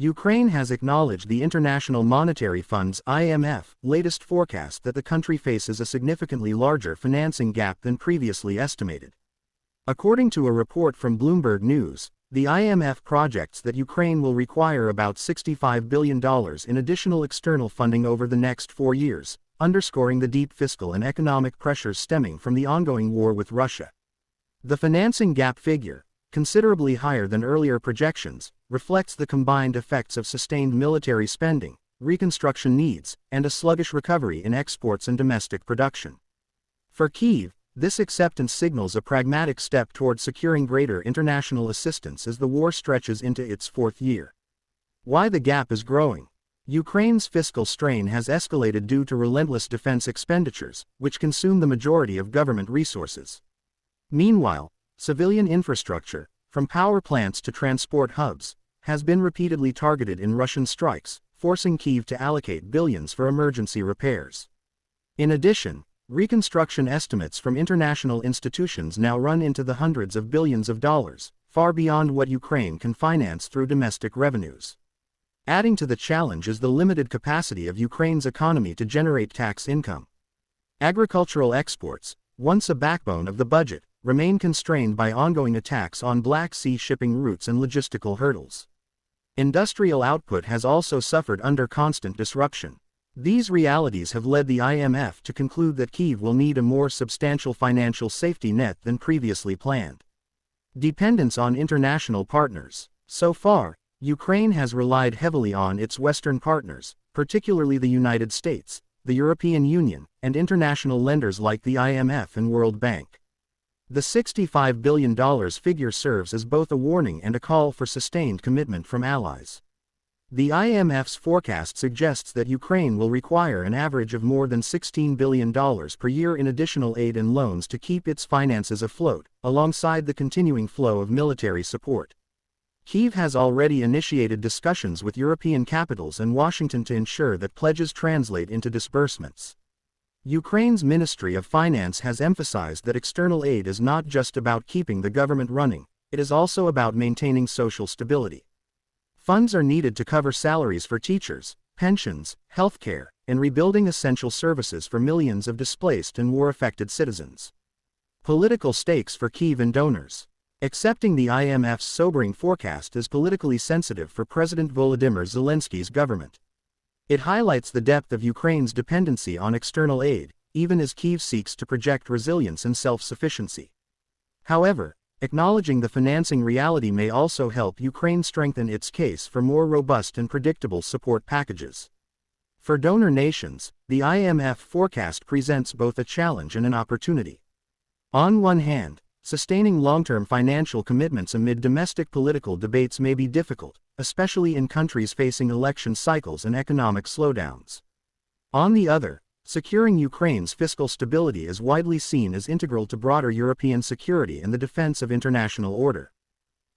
Ukraine has acknowledged the International Monetary Fund's (IMF) latest forecast that the country faces a significantly larger financing gap than previously estimated. According to a report from Bloomberg News, the IMF projects that Ukraine will require about $65 billion in additional external funding over the next 4 years, underscoring the deep fiscal and economic pressures stemming from the ongoing war with Russia. The financing gap figure, considerably higher than earlier projections, reflects the combined effects of sustained military spending, reconstruction needs, and a sluggish recovery in exports and domestic production. For Kyiv, this acceptance signals a pragmatic step toward securing greater international assistance as the war stretches into its 4th year. Why the gap is growing? Ukraine's fiscal strain has escalated due to relentless defense expenditures, which consume the majority of government resources. Meanwhile, civilian infrastructure, from power plants to transport hubs, has been repeatedly targeted in Russian strikes, forcing Kyiv to allocate billions for emergency repairs. In addition, reconstruction estimates from international institutions now run into the hundreds of billions of dollars, far beyond what Ukraine can finance through domestic revenues. Adding to the challenge is the limited capacity of Ukraine's economy to generate tax income. Agricultural exports, once a backbone of the budget, remain constrained by ongoing attacks on Black Sea shipping routes and logistical hurdles. Industrial output has also suffered under constant disruption. These realities have led the IMF to conclude that Kyiv will need a more substantial financial safety net than previously planned. Dependence on international partners. So far, Ukraine has relied heavily on its Western partners, particularly the United States, the European Union, and international lenders like the IMF and World Bank. The $65 billion figure serves as both a warning and a call for sustained commitment from allies. The IMF's forecast suggests that Ukraine will require an average of more than $16 billion per year in additional aid and loans to keep its finances afloat, alongside the continuing flow of military support. Kyiv has already initiated discussions with European capitals and Washington to ensure that pledges translate into disbursements. Ukraine's Ministry of Finance has emphasized that external aid is not just about keeping the government running, it is also about maintaining social stability. Funds are needed to cover salaries for teachers, pensions, healthcare, and rebuilding essential services for millions of displaced and war-affected citizens. Political stakes for Kyiv and donors. Accepting the IMF's sobering forecast is politically sensitive for President Volodymyr Zelensky's government. It highlights the depth of Ukraine's dependency on external aid, even as Kyiv seeks to project resilience and self-sufficiency. However, acknowledging the financing reality may also help Ukraine strengthen its case for more robust and predictable support packages. For donor nations, the IMF forecast presents both a challenge and an opportunity. On one hand, sustaining long-term financial commitments amid domestic political debates may be difficult, especially in countries facing election cycles and economic slowdowns. On the other, securing Ukraine's fiscal stability is widely seen as integral to broader European security and the defense of international order.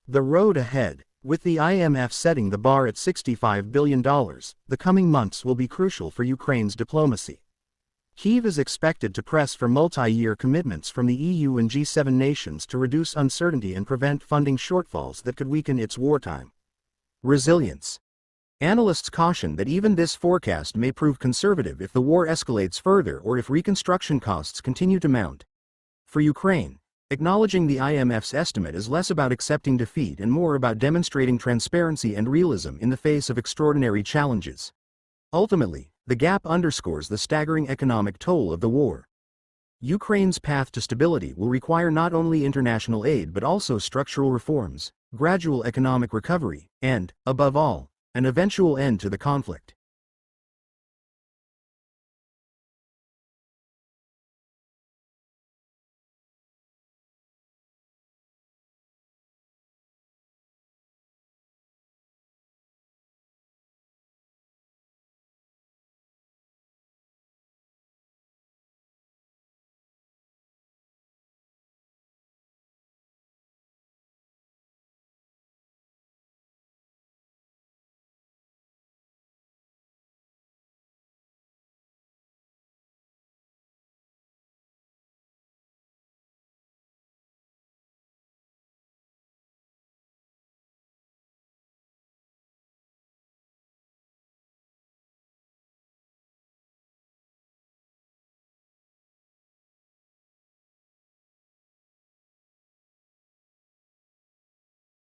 The road ahead, with the IMF setting the bar at $65 billion, the coming months will be crucial for Ukraine's diplomacy. Kyiv is expected to press for multi-year commitments from the EU and G7 nations to reduce uncertainty and prevent funding shortfalls that could weaken its wartime resilience. Analysts caution that even this forecast may prove conservative if the war escalates further or if reconstruction costs continue to mount. For Ukraine, acknowledging the IMF's estimate is less about accepting defeat and more about demonstrating transparency and realism in the face of extraordinary challenges. Ultimately, the gap underscores the staggering economic toll of the war. Ukraine's path to stability will require not only international aid but also structural reforms, gradual economic recovery, and, above all, an eventual end to the conflict.